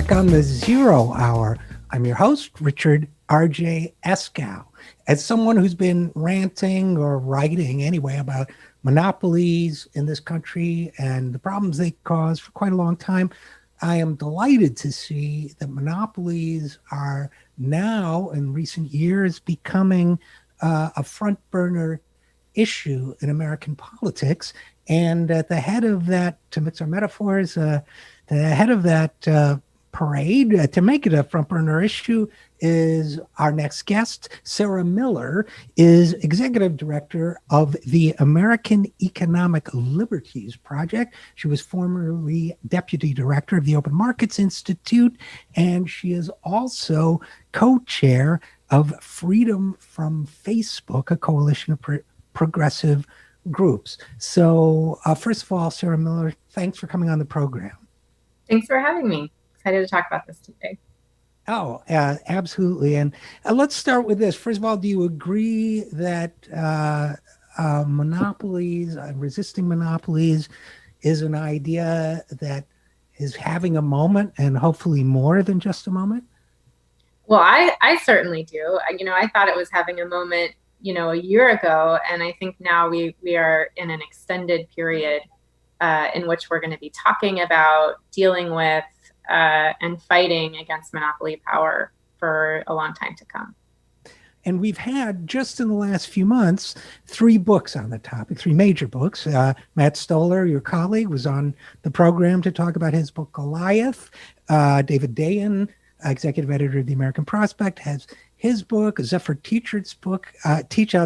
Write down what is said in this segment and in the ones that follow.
back on the Zero Hour. I'm your host, Richard RJ Eskow. As someone who's been ranting or writing anyway about monopolies in this country and the problems they cause for quite a long time, I am delighted to see that monopolies are now, in recent years, becoming a front burner issue in American politics. And at the head of that, to mix our metaphors, the head of that parade, to make it a front burner issue, is our next guest. Sarah Miller is executive director of the American Economic Liberties Project. She was formerly deputy director of the Open Markets Institute, and she is also co-chair of Freedom from Facebook, a coalition of progressive groups. So first of all, Sarah Miller, thanks for coming on the program. Thanks for having me. Excited to talk about this today. Oh, absolutely. And let's start with this. First of all, do you agree that monopolies, resisting monopolies, is an idea that is having a moment and hopefully more than just a moment? Well, I certainly do. I thought it was having a moment, a year ago. And I think now we are in an extended period in which we're going to be talking about dealing with and fighting against monopoly power for a long time to come. And we've had, just in the last few months, 3 books on the topic, 3 major books. Matt Stoller, your colleague, was on the program to talk about his book, Goliath. David Dayen, executive editor of the American Prospect, has his book. Zephyr Teachout's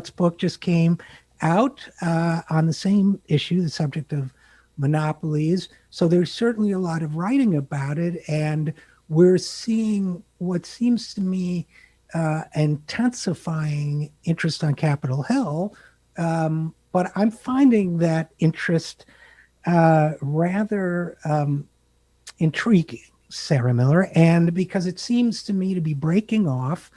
book just came out on the same issue, the subject of monopolies. So there's certainly a lot of writing about it, and we're seeing what seems to me intensifying interest on Capitol Hill. But I'm finding that interest rather intriguing, Sarah Miller, and because it seems to me to be breaking off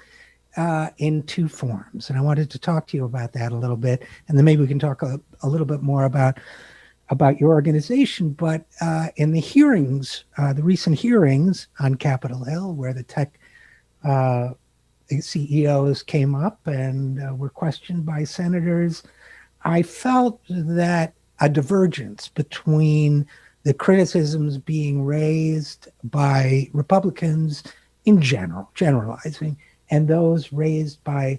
in 2 forms. And I wanted to talk to you about that a little bit, and then maybe we can talk a little bit more about your organization. But in the hearings, the recent hearings on Capitol Hill, where the tech CEOs came up and were questioned by senators, I felt that a divergence between the criticisms being raised by Republicans in general, generalizing, and those raised by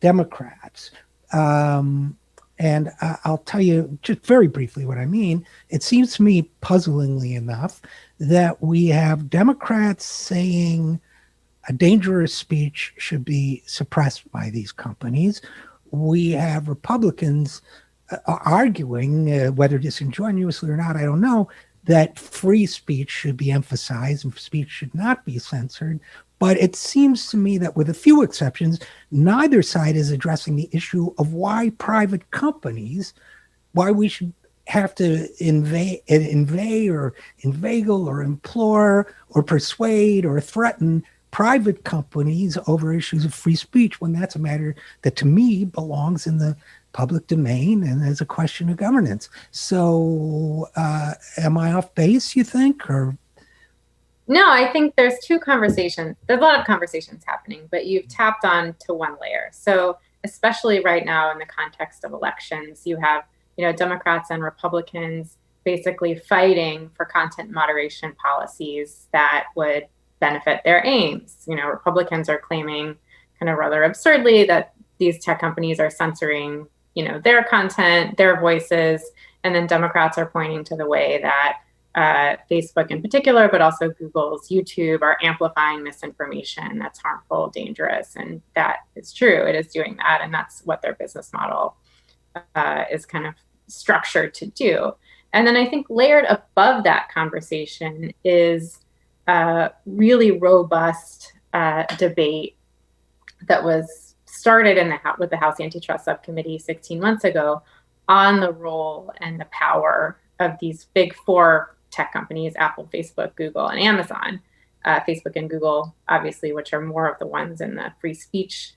Democrats. And I'll tell you just very briefly what I mean. It seems to me, puzzlingly enough, that we have Democrats saying a dangerous speech should be suppressed by these companies. We have Republicans arguing, whether disingenuously or not, I don't know, that free speech should be emphasized and speech should not be censored. But it seems to me that, with a few exceptions, neither side is addressing the issue of why private companies, why we should have to invade or inveigle or implore or persuade or threaten private companies over issues of free speech, when that's a matter that, to me, belongs in the public domain and as a question of governance. So am I off base, you think, or? No, I think there's 2 conversations. There's a lot of conversations happening, but you've tapped on to one layer. So especially right now in the context of elections, you have, Democrats and Republicans basically fighting for content moderation policies that would benefit their aims. Republicans are claiming, kind of rather absurdly, that these tech companies are censoring, their content, their voices, and then Democrats are pointing to the way that Facebook in particular, but also Google's YouTube, are amplifying misinformation that's harmful, dangerous, and that is true. It is doing that, and that's what their business model is kind of structured to do. And then I think layered above that conversation is really robust debate that was started with the House Antitrust Subcommittee 16 months ago on the role and the power of these big 4 tech companies: Apple, Facebook, Google, and Amazon. Facebook and Google, obviously, which are more of the ones in the free speech,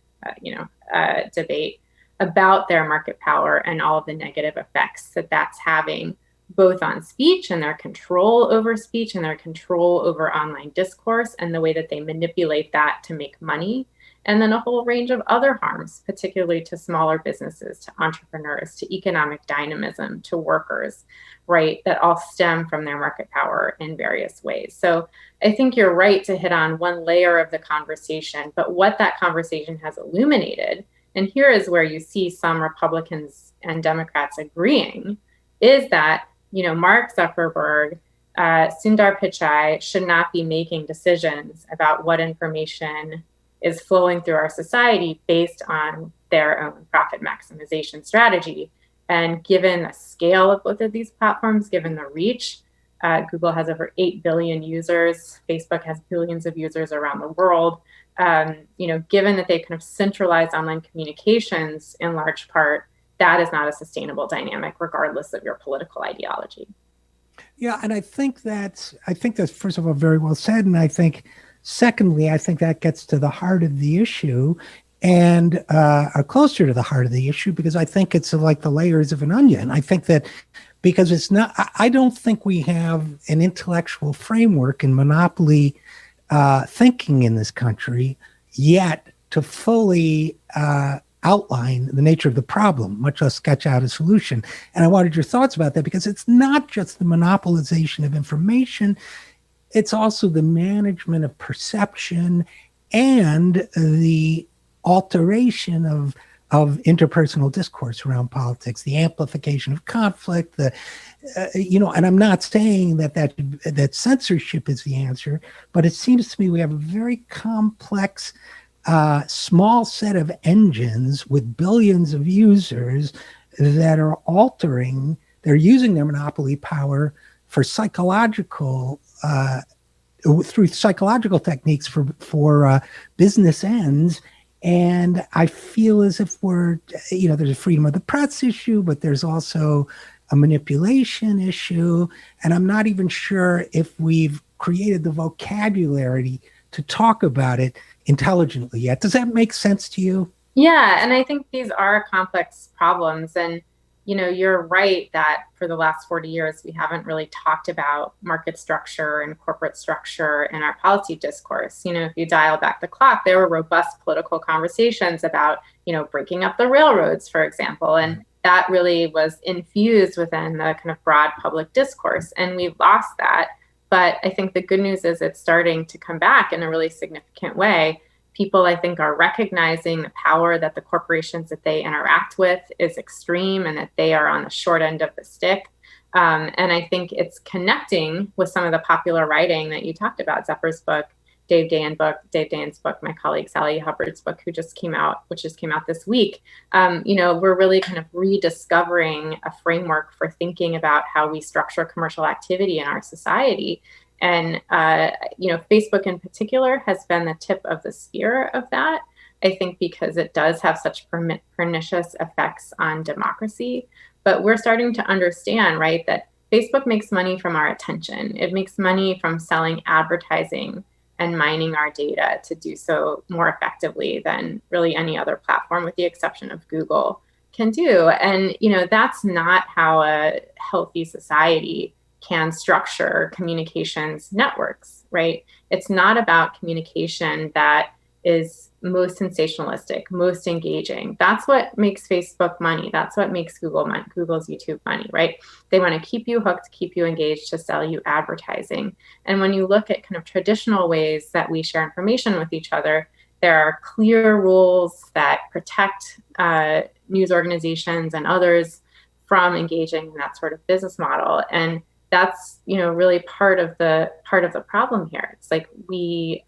debate, about their market power and all of the negative effects that that's having both on speech and their control over speech and their control over online discourse and the way that they manipulate that to make money. And then a whole range of other harms, particularly to smaller businesses, to entrepreneurs, to economic dynamism, to workers, right, that all stem from their market power in various ways. So I think you're right to hit on one layer of the conversation, but what that conversation has illuminated, and here is where you see some Republicans and Democrats agreeing, is that, Mark Zuckerberg, Sundar Pichai should not be making decisions about what information is flowing through our society based on their own profit maximization strategy. And given the scale of both of these platforms, given the reach, Google has over 8 billion users, Facebook has billions of users around the world. Given that they kind of centralize online communications in large part, that is not a sustainable dynamic, regardless of your political ideology. Yeah, and I think that's first of all very well said, and I think secondly, I think that gets to the heart of the issue, and closer to the heart of the issue, because I think it's like the layers of an onion. I think that because it's not, I don't think we have an intellectual framework in monopoly thinking in this country yet to fully outline the nature of the problem, much less sketch out a solution. And I wanted your thoughts about that, because it's not just the monopolization of information, it's also the management of perception and the alteration of interpersonal discourse around politics, the amplification of conflict, and I'm not saying that censorship is the answer, but it seems to me we have a very complex small set of engines with billions of users that are they're using their monopoly power for through psychological techniques for business ends. And I feel as if there's a freedom of the press issue, but there's also a manipulation issue. And I'm not even sure if we've created the vocabulary to talk about it intelligently yet. Does that make sense to you? Yeah, and I think these are complex problems. And, you're right that for the last 40 years, we haven't really talked about market structure and corporate structure in our policy discourse. If you dial back the clock, there were robust political conversations about, breaking up the railroads, for example. And that really was infused within the kind of broad public discourse. And we've lost that. But I think the good news is it's starting to come back in a really significant way. People, I think, are recognizing the power that the corporations that they interact with is extreme and that they are on the short end of the stick. And I think it's connecting with some of the popular writing that you talked about, Zepper's book, Dave Dane's book, my colleague Sally Hubbard's book, which just came out this week. We're really kind of rediscovering a framework for thinking about how we structure commercial activity in our society. And, Facebook in particular has been the tip of the spear of that, I think, because it does have such pernicious effects on democracy. But we're starting to understand, right, that Facebook makes money from our attention. It makes money from selling advertising and mining our data to do so more effectively than really any other platform, with the exception of Google, can do. And, that's not how a healthy society can structure communications networks, right? It's not about communication that is most sensationalistic, most engaging. That's what makes Facebook money. That's what makes Google's YouTube money, right? They want to keep you hooked, keep you engaged, to sell you advertising. And when you look at kind of traditional ways that we share information with each other, there are clear rules that protect news organizations and others from engaging in that sort of business model. And that's, really part of the problem here. It's like we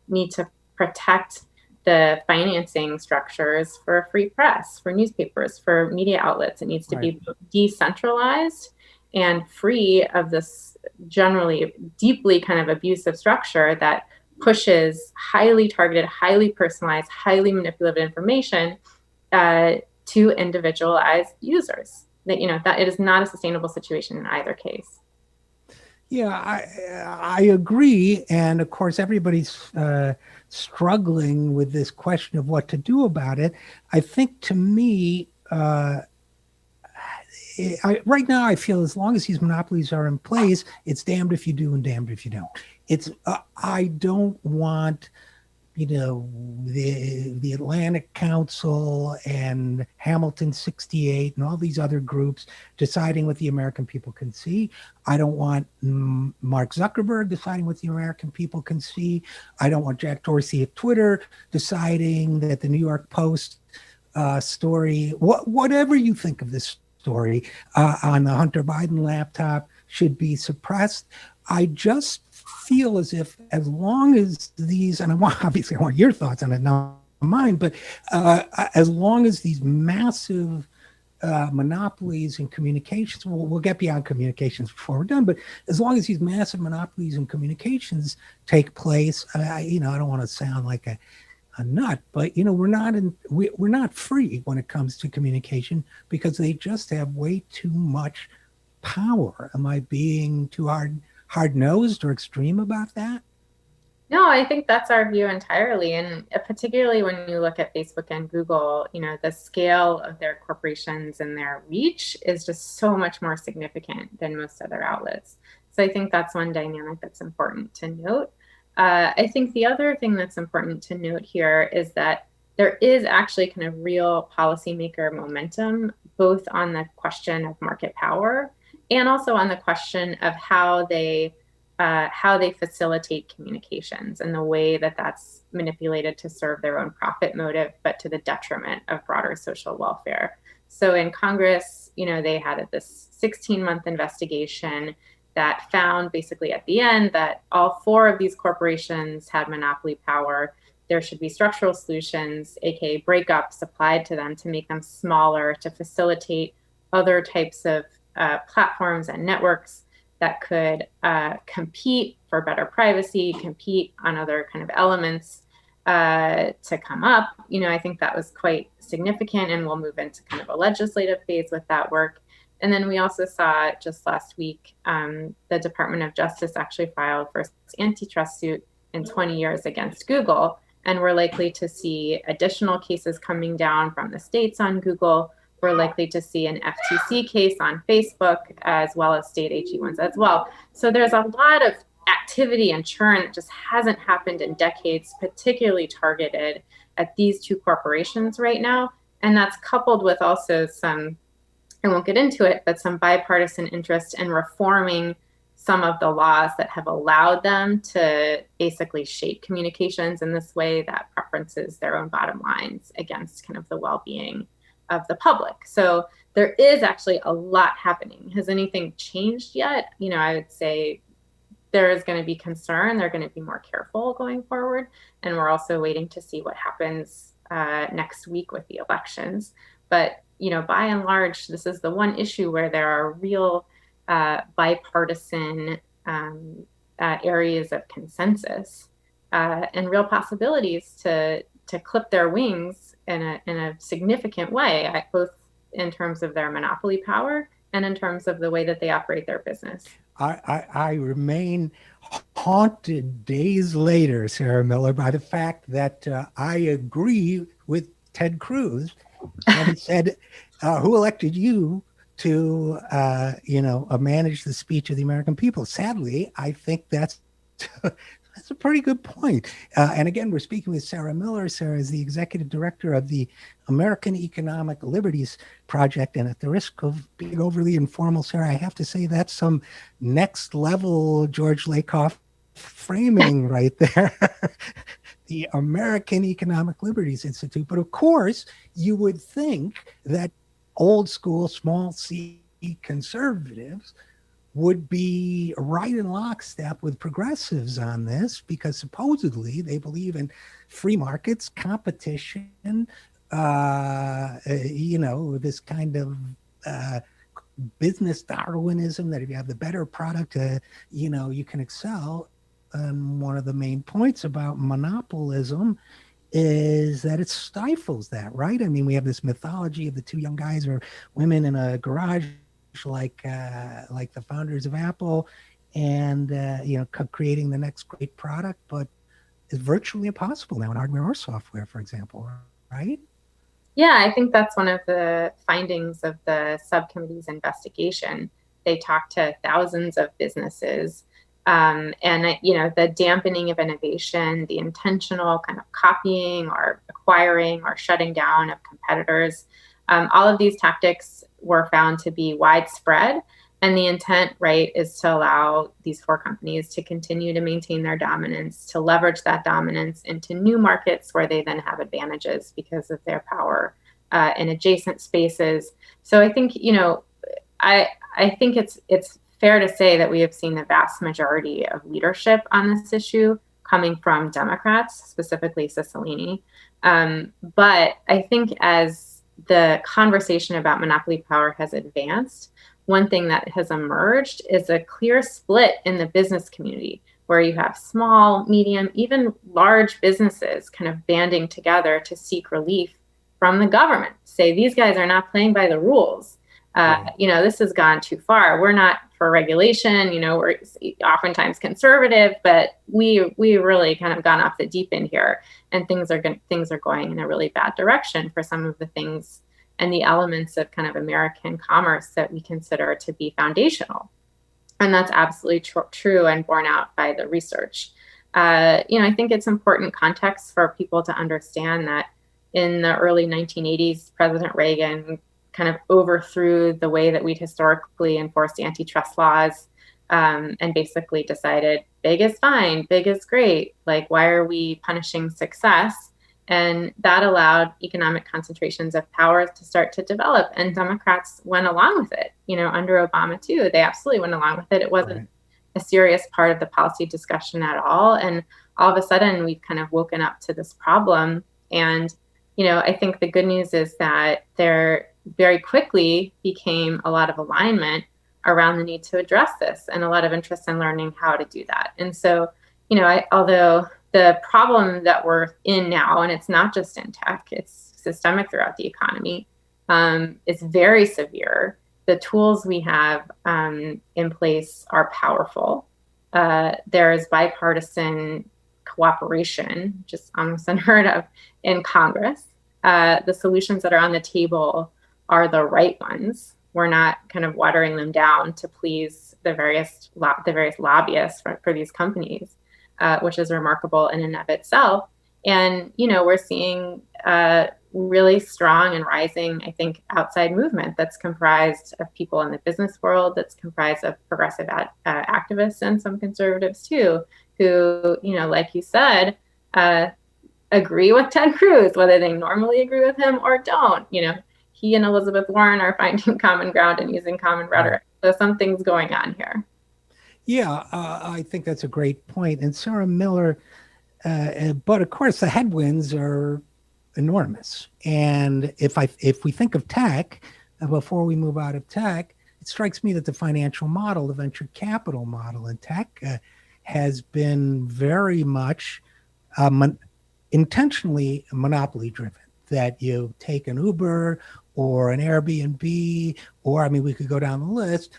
need to protect the financing structures for a free press, for newspapers, for media outlets. It needs to be decentralized and free of this generally deeply kind of abusive structure that pushes highly targeted, highly personalized, highly manipulative information to individualized users. That it is not a sustainable situation in either case. Yeah, I agree. And of course, everybody's struggling with this question of what to do about it. I think, to me, right now, I feel as long as these monopolies are in place, it's damned if you do and damned if you don't. It's I don't want the Atlantic Council and Hamilton 68 and all these other groups deciding what the American people can see. I don't want Mark Zuckerberg deciding what the American people can see. I don't want Jack Dorsey at Twitter deciding that the New York Post story, whatever you think of this story on the Hunter Biden laptop should be suppressed. I just feel as if as long as these, and obviously I want your thoughts on it, not mine, but as long as these massive monopolies in communications, we'll get beyond communications before we're done, but as long as these massive monopolies in communications take place, I don't want to sound like a nut, but we're not free when it comes to communication because they just have way too much power. Am I being too hard-nosed or extreme about that? No, I think that's our view entirely. And particularly when you look at Facebook and Google, the scale of their corporations and their reach is just so much more significant than most other outlets. So I think that's one dynamic that's important to note. I think the other thing that's important to note here is that there is actually kind of real policymaker momentum, both on the question of market power and also on the question of how they facilitate communications and the way that that's manipulated to serve their own profit motive, but to the detriment of broader social welfare. So in Congress, they had this 16-month investigation that found basically at the end that all four of these corporations had monopoly power. There should be structural solutions, aka breakups, applied to them to make them smaller, to facilitate other types of platforms and networks that could compete for better privacy, compete on other kind of elements to come up. I think that was quite significant, and we'll move into kind of a legislative phase with that work. And then we also saw just last week, the Department of Justice actually filed first antitrust suit in 20 years against Google. And we're likely to see additional cases coming down from the states on Google. We're likely to see an FTC case on Facebook, as well as state AG ones as well. So there's a lot of activity and churn that just hasn't happened in decades, particularly targeted at these two corporations right now. And that's coupled with also some, I won't get into it, but some bipartisan interest in reforming some of the laws that have allowed them to basically shape communications in this way that preferences their own bottom lines against kind of the well-being of the public. So there is actually a lot happening. Has anything changed yet? I would say there is going to be concern. They're going to be more careful going forward. And we're also waiting to see what happens next week with the elections. But, by and large, this is the one issue where there are real bipartisan areas of consensus and real possibilities to clip their wings in a significant way, both in terms of their monopoly power and in terms of the way that they operate their business. I remain haunted days later, Sarah Miller, by the fact that I agree with Ted Cruz when he said, who elected you to, manage the speech of the American people? Sadly, I think that's a pretty good point. And again, we're speaking with Sarah Miller. Sarah is the executive director of the American Economic Liberties Project. And at the risk of being overly informal, Sarah, I have to say that's some next level George Lakoff framing right there. The American Economic Liberties Institute. But of course, you would think that old school, small c conservatives would be right in lockstep with progressives on this because supposedly they believe in free markets, competition, this kind of business Darwinism that if you have the better product, you can excel. And one of the main points about monopolism is that it stifles that, right? I mean, we have this mythology of the two young guys or women in a garage like the founders of Apple and, creating the next great product, but it's virtually impossible now in hardware or software, for example, right? Yeah, I think that's one of the findings of the subcommittee's investigation. They talked to thousands of businesses, and the dampening of innovation, the intentional kind of copying or acquiring or shutting down of competitors. All of these tactics were found to be widespread. And the intent, right, is to allow these four companies to continue to maintain their dominance, to leverage that dominance into new markets where they then have advantages because of their power in adjacent spaces. So I think, I think it's fair to say that we have seen the vast majority of leadership on this issue coming from Democrats, specifically Cicilline. But I think as the conversation about monopoly power has advanced, one thing that has emerged is a clear split in the business community where you have small, medium, even large businesses kind of banding together to seek relief from the government. Say these guys are not playing by the rules. Right. This has gone too far. We're not for regulation. We're oftentimes conservative, but we really kind of gone off the deep end here, and things are going in a really bad direction for some of the things and the elements of kind of American commerce that we consider to be foundational. And that's absolutely true and borne out by the research. I think it's important context for people to understand that in the early 1980s, President Reagan kind of overthrew the way that we'd historically enforced antitrust laws, and basically decided big is fine, big is great. Like, why are we punishing success? And that allowed economic concentrations of power to start to develop. And Democrats went along with it, under Obama too. They absolutely went along with it. It wasn't Right. a serious part of the policy discussion at all. And all of a sudden, we've kind of woken up to this problem. And, I think the good news is that there very quickly became a lot of alignment around the need to address this and a lot of interest in learning how to do that. And so, although the problem that we're in now, and it's not just in tech, it's systemic throughout the economy, is very severe. The tools we have in place are powerful. There is bipartisan cooperation, just almost unheard of, in Congress. The solutions that are on the table are the right ones. We're not kind of watering them down to please the various lobbyists for these companies, which is remarkable in and of itself. And we're seeing really strong and rising, I think, outside movement that's comprised of people in the business world, that's comprised of progressive activists and some conservatives too, who, like you said, agree with Ted Cruz, whether they normally agree with him or don't. He and Elizabeth Warren are finding common ground and using common rhetoric. So something's going on here. Yeah, I think that's a great point. And Sarah Miller, but of course, the headwinds are enormous. And if we think of tech, before we move out of tech, it strikes me that the financial model, the venture capital model in tech, has been very much intentionally monopoly driven. That you take an Uber or an Airbnb, or we could go down the list,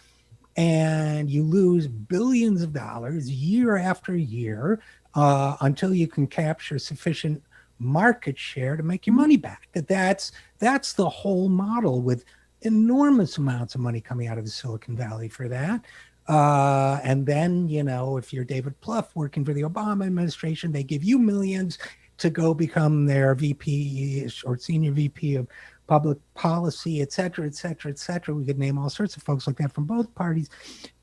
and you lose billions of dollars year after year until you can capture sufficient market share to make your money back. That's the whole model, with enormous amounts of money coming out of the Silicon Valley for that. And then, if you're David Plouffe working for the Obama administration, they give you millions to go become their VP or senior VP of public policy, et cetera, et cetera, et cetera. We could name all sorts of folks like that from both parties.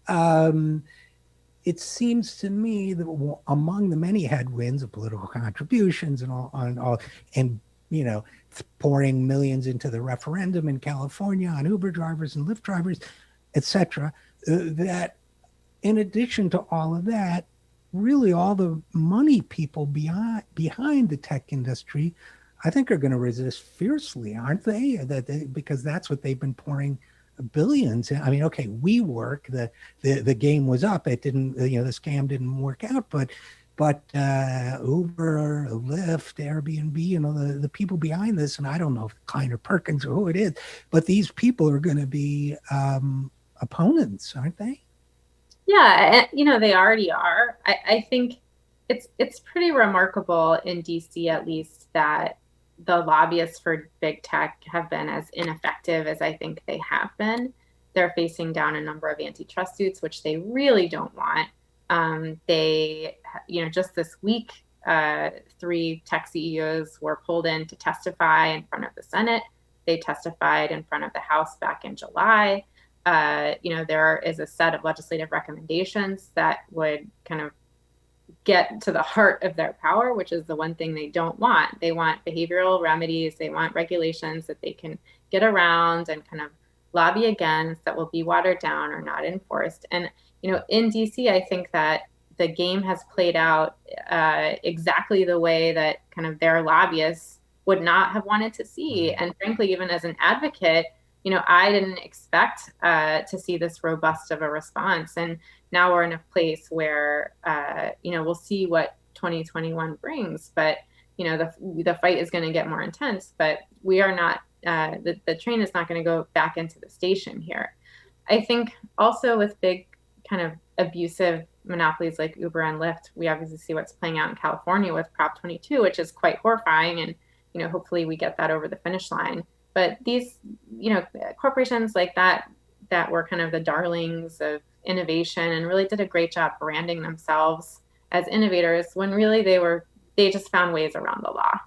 It seems to me that among the many headwinds of political contributions and pouring millions into the referendum in California on Uber drivers and Lyft drivers, et cetera, that in addition to all of that, really all the money people behind the tech industry, I think, are going to resist fiercely, aren't they? Because that's what they've been pouring billions. Okay, WeWork, the game was up. It didn't, the scam didn't work out, but Uber, Lyft, Airbnb, the people behind this, and I don't know if Kleiner Perkins or who it is, but these people are going to be opponents, aren't they? Yeah, they already are. I think it's pretty remarkable in DC, at least, that the lobbyists for big tech have been as ineffective as I think they have been. They're facing down a number of antitrust suits, which they really don't want. They, just this week, 3 tech CEOs were pulled in to testify in front of the Senate. They testified in front of the House back in July. There is a set of legislative recommendations that would kind of get to the heart of their power, which is the one thing they don't want. They want behavioral remedies. They want regulations that they can get around and kind of lobby against that will be watered down or not enforced. And, in DC, I think that the game has played out exactly the way that kind of their lobbyists would not have wanted to see. And frankly, even as an advocate, I didn't expect to see this robust of a response. And now we're in a place where, we'll see what 2021 brings. But, the fight is going to get more intense. But we are not, the train is not going to go back into the station here. I think also with big kind of abusive monopolies like Uber and Lyft, we obviously see what's playing out in California with Prop 22, which is quite horrifying. And, hopefully we get that over the finish line. But these, corporations like that were kind of the darlings of innovation and really did a great job branding themselves as innovators when really they just found ways around the law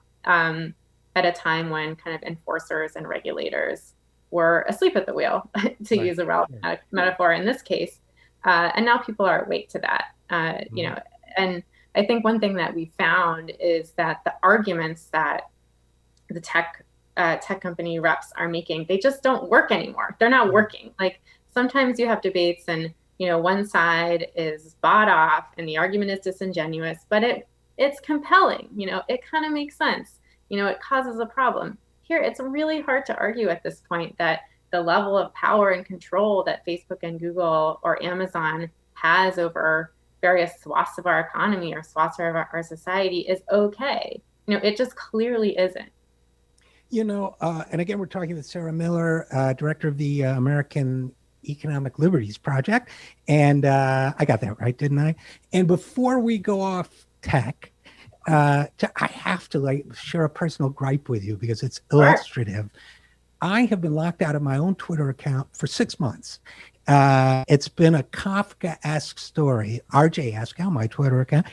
at a time when kind of enforcers and regulators were asleep at the wheel, to use a relevant metaphor in this case. And now people are awake to that, and I think one thing that we found is that the arguments that the tech company reps are making, they just don't work anymore. They're not working. Like sometimes you have debates and, one side is bought off and the argument is disingenuous, but it's compelling, it kind of makes sense. It causes a problem. Here, it's really hard to argue at this point that the level of power and control that Facebook and Google or Amazon has over various swaths of our economy or swaths of our society is okay. It just clearly isn't. And again, we're talking with Sarah Miller, director of the American Economic Liberties Project. And I got that right, didn't I? And before we go off tech, I have to share a personal gripe with you because it's illustrative. I have been locked out of my own Twitter account for 6 months. It's been a Kafka-esque story, RJ Eskow, my Twitter account,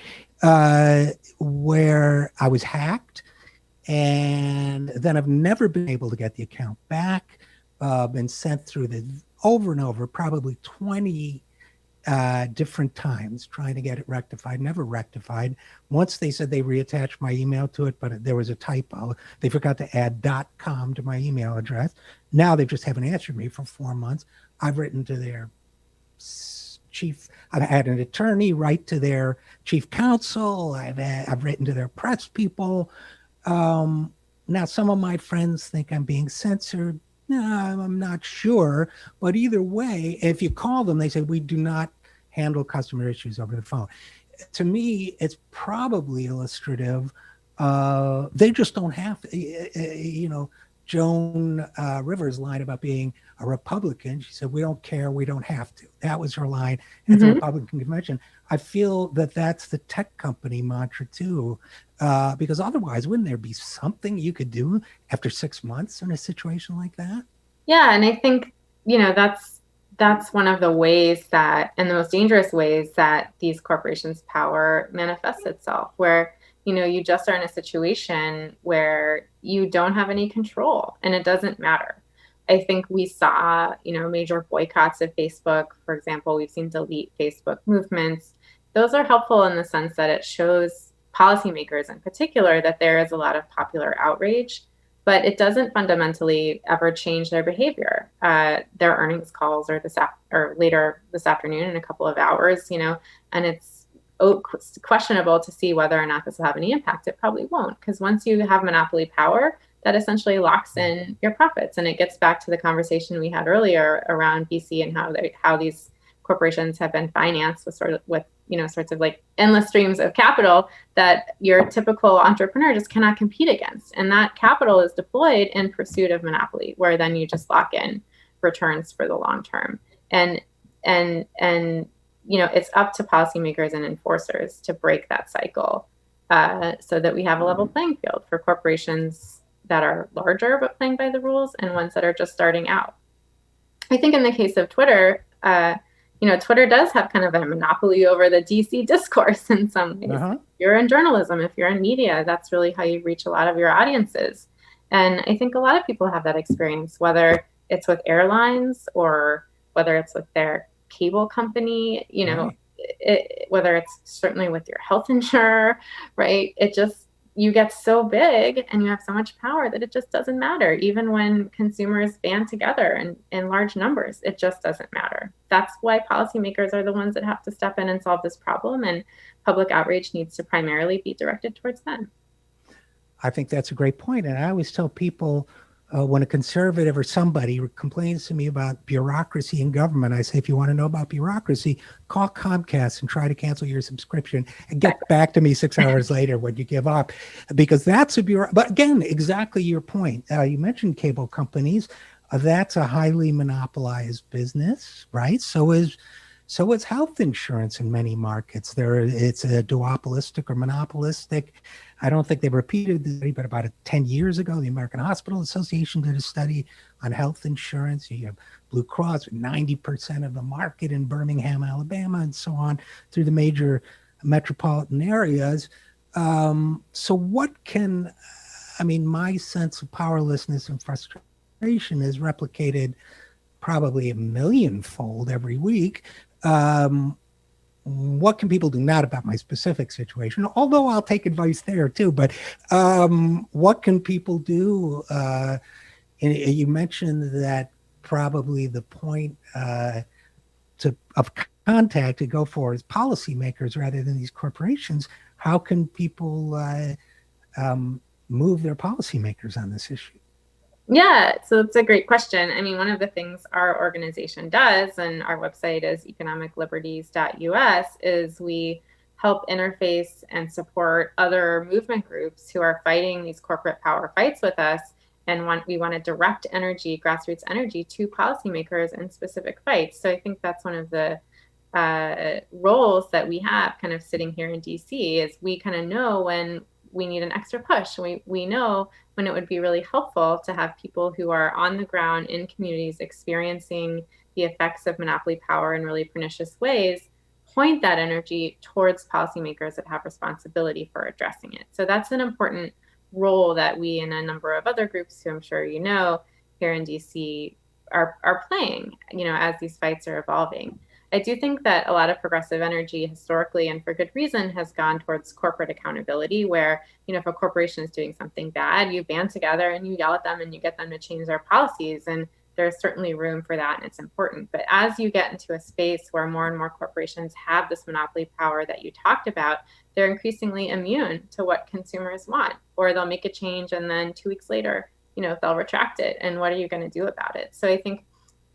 where I was hacked. And then I've never been able to get the account back. Been sent through over and over, probably 20 different times trying to get it rectified, never rectified. Once they said they reattached my email to it, but there was a typo. They forgot to add .com to my email address. Now they just haven't answered me for 4 months. I've written to their chief. I've had an attorney write to their chief counsel. I've written to their press people. Now, some of my friends think I'm being censored. No, I'm not sure. But either way, if you call them, they say, we do not handle customer issues over the phone. To me, it's probably illustrative. They just don't have to, Joan Rivers' line about being a Republican. She said, we don't care, we don't have to. That was her line at the Republican convention. I feel that that's the tech company mantra too, because otherwise, wouldn't there be something you could do after 6 months in a situation like that? Yeah, and I think, that's one of the ways that, and the most dangerous ways that these corporations' power manifests itself, where you just are in a situation where you don't have any control and it doesn't matter. I think we saw, major boycotts of Facebook. For example, we've seen delete Facebook movements. Those are helpful in the sense that it shows policymakers in particular that there is a lot of popular outrage, but it doesn't fundamentally ever change their behavior. Their earnings calls are later this afternoon in a couple of hours, and it's questionable to see whether or not this will have any impact. It probably won't, because once you have monopoly power, that essentially locks in your profits. And it gets back to the conversation we had earlier around VC and how these corporations have been financed with sorts of like endless streams of capital that your typical entrepreneur just cannot compete against. And that capital is deployed in pursuit of monopoly, where then you just lock in returns for the long term. And it's up to policymakers and enforcers to break that cycle so that we have a level playing field for corporations that are larger but playing by the rules, and ones that are just starting out. I think in the case of Twitter, Twitter does have kind of a monopoly over the DC discourse in some ways. Uh-huh. If you're in journalism, if you're in media, that's really how you reach a lot of your audiences. And I think a lot of people have that experience, whether it's with airlines or whether it's with their cable company, Right. whether it's certainly with your health insurer, right? You get so big and you have so much power that it just doesn't matter. Even when consumers band together in large numbers, it just doesn't matter. That's why policymakers are the ones that have to step in and solve this problem, and public outrage needs to primarily be directed towards them. I think that's a great point. And I always tell people when a conservative or somebody complains to me about bureaucracy in government, I say, if you want to know about bureaucracy, call Comcast and try to cancel your subscription and get back to me 6 hours later when you give up, because that's a But again, exactly your point. You mentioned cable companies. That's a highly monopolized business, right? So is health insurance in many markets. It's a duopolistic or monopolistic. I don't think they repeated the study, but about 10 years ago, the American Hospital Association did a study on health insurance. You have Blue Cross with 90% of the market in Birmingham, Alabama, and so on through the major metropolitan areas. So my sense of powerlessness and frustration is replicated probably a millionfold every week. What can people do? Not about my specific situation, although I'll take advice there too. But what can people do? And you mentioned that probably the point of contact to go for is policymakers rather than these corporations. How can people move their policymakers on this issue? Yeah, so it's a great question. I mean, one of the things our organization does, and our website is economicliberties.us, is we help interface and support other movement groups who are fighting these corporate power fights with us. And we want to direct energy, grassroots energy, to policymakers in specific fights. So I think that's one of the roles that we have kind of sitting here in DC, is we kind of know when we need an extra push. We know when it would be really helpful to have people who are on the ground in communities experiencing the effects of monopoly power in really pernicious ways, point that energy towards policymakers that have responsibility for addressing it. So that's an important role that we and a number of other groups who I'm sure you know here in DC are playing, as these fights are evolving. I do think that a lot of progressive energy historically, and for good reason, has gone towards corporate accountability, where, if a corporation is doing something bad, you band together and you yell at them and you get them to change their policies. And there's certainly room for that, and it's important. But as you get into a space where more and more corporations have this monopoly power that you talked about, they're increasingly immune to what consumers want, or they'll make a change and then 2 weeks later, they'll retract it. And what are you going to do about it? So I think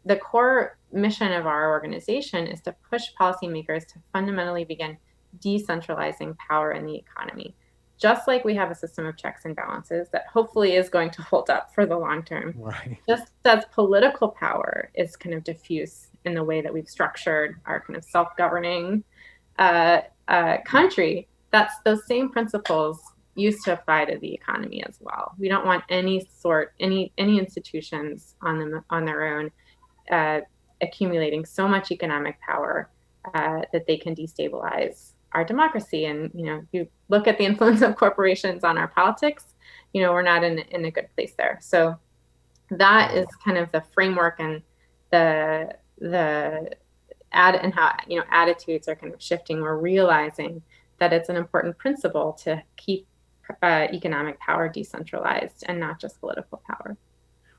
the core mission of our organization is to push policymakers to fundamentally begin decentralizing power in the economy. Just like we have a system of checks and balances that hopefully is going to hold up for the long term. Right. Just as political power is kind of diffuse in the way that we've structured our kind of self-governing country, that's those same principles used to apply to the economy as well. We don't want any institutions on their own accumulating so much economic power that they can destabilize our democracy. And, you look at the influence of corporations on our politics, we're not in a good place there. So that is kind of the framework, and the and how, attitudes are kind of shifting. We're realizing that it's an important principle to keep economic power decentralized and not just political power.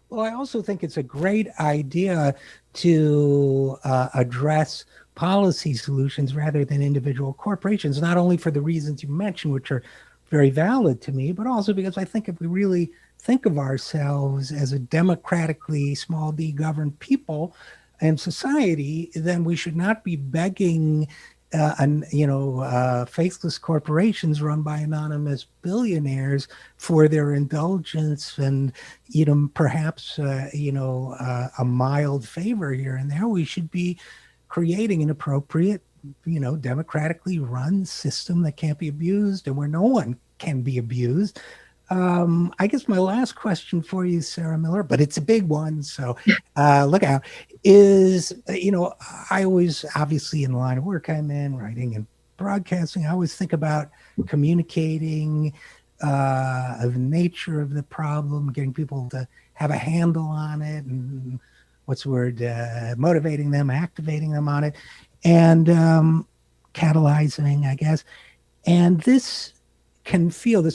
Well, I also think it's a great idea to address policy solutions rather than individual corporations, not only for the reasons you mentioned, which are very valid to me, but also because I think if we really think of ourselves as a democratically small d governed people and society, then we should not be begging faceless corporations run by anonymous billionaires for their indulgence and, perhaps, a mild favor here and there. We should be creating an appropriate, democratically run system that can't be abused and where no one can be abused. I guess my last question for you, Sarah Miller, but it's a big one, so look out, is, I always, obviously in the line of work I'm in, writing and broadcasting, I always think about communicating the nature of the problem, getting people to have a handle on it, and what's the word, motivating them, activating them on it, and catalyzing, I guess. And this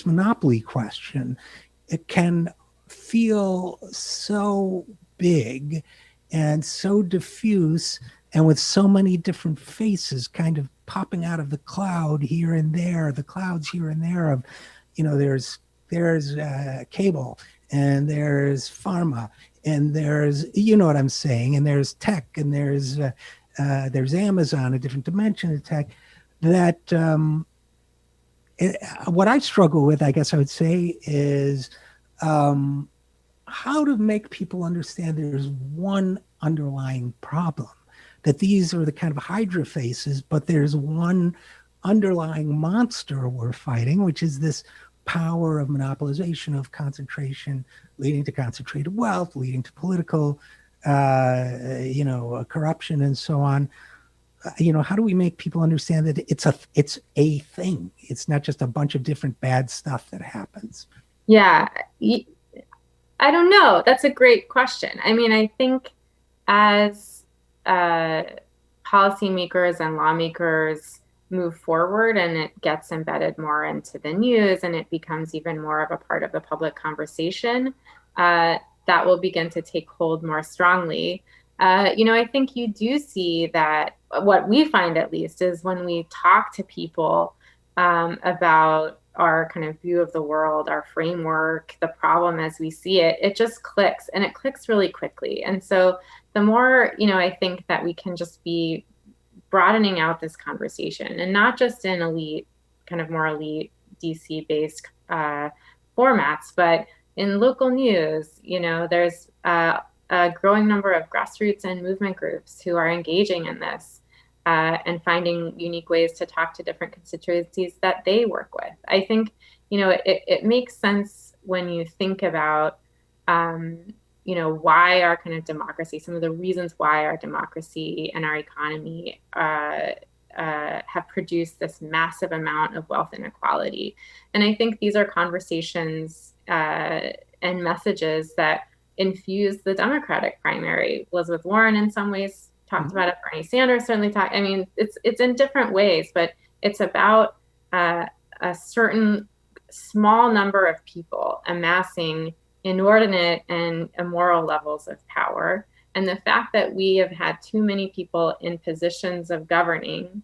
monopoly question, it can feel so big and so diffuse, and with so many different faces kind of popping out of the cloud here and there, the clouds here and there of, there's cable, and there's pharma, and there's, you know what I'm saying, and there's tech, and there's Amazon, a different dimension of tech, that what I struggle with, I guess I would say, is how to make people understand there's one underlying problem, that these are the kind of hydra faces, but there's one underlying monster we're fighting, which is this power of monopolization, of concentration, leading to concentrated wealth, leading to political, corruption, and so on. How do we make people understand that it's a thing? It's not just a bunch of different bad stuff that happens. Yeah, I don't know. That's a great question. I mean, I think as policymakers and lawmakers move forward and it gets embedded more into the news and it becomes even more of a part of the public conversation, that will begin to take hold more strongly. I think you do see that what we find, at least, is when we talk to people about our kind of view of the world, our framework, the problem as we see it, it just clicks, and it clicks really quickly. And so the more, I think that we can just be broadening out this conversation, and not just in more elite DC based formats, but in local news. There's a growing number of grassroots and movement groups who are engaging in this and finding unique ways to talk to different constituencies that they work with. I think, it makes sense when you think about, why our kind of democracy, some of the reasons why our democracy and our economy have produced this massive amount of wealth inequality. And I think these are conversations and messages that infuse the Democratic primary. Elizabeth Warren, in some ways, talked about it. Bernie Sanders certainly talked. I mean, it's in different ways, but it's about a certain small number of people amassing inordinate and immoral levels of power. And the fact that we have had too many people in positions of governing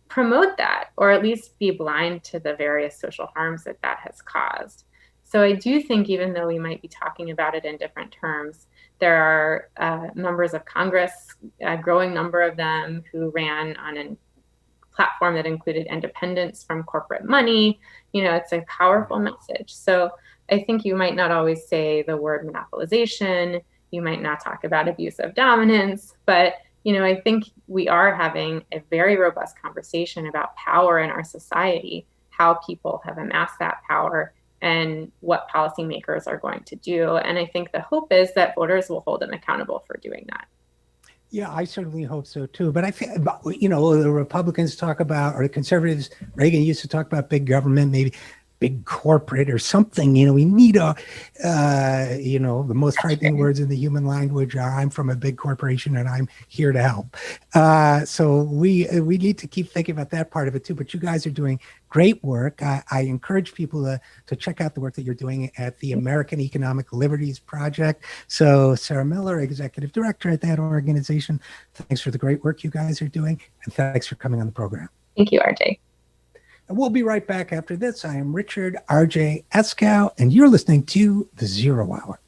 promote that, or at least be blind to the various social harms that has caused. So I do think, even though we might be talking about it in different terms, there are members of Congress, a growing number of them, who ran on a platform that included independence from corporate money. It's a powerful message. So I think you might not always say the word monopolization. You might not talk about abuse of dominance, but I think we are having a very robust conversation about power in our society, how people have amassed that power, and what policymakers are going to do. And I think the hope is that voters will hold them accountable for doing that. Yeah, I certainly hope so too. But I think, the Republicans talk about, or the conservatives, Reagan used to talk about big government, maybe big corporate or something. We need the most frightening words in the human language are, I'm from a big corporation and I'm here to help. So we need to keep thinking about that part of it too. But you guys are doing great work. I encourage people to check out the work that you're doing at the American Economic Liberties Project. So Sarah Miller, Executive Director at that organization, thanks for the great work you guys are doing. And thanks for coming on the program. Thank you, RJ. And we'll be right back after this. I am Richard RJ Eskow, and you're listening to The Zero Hour.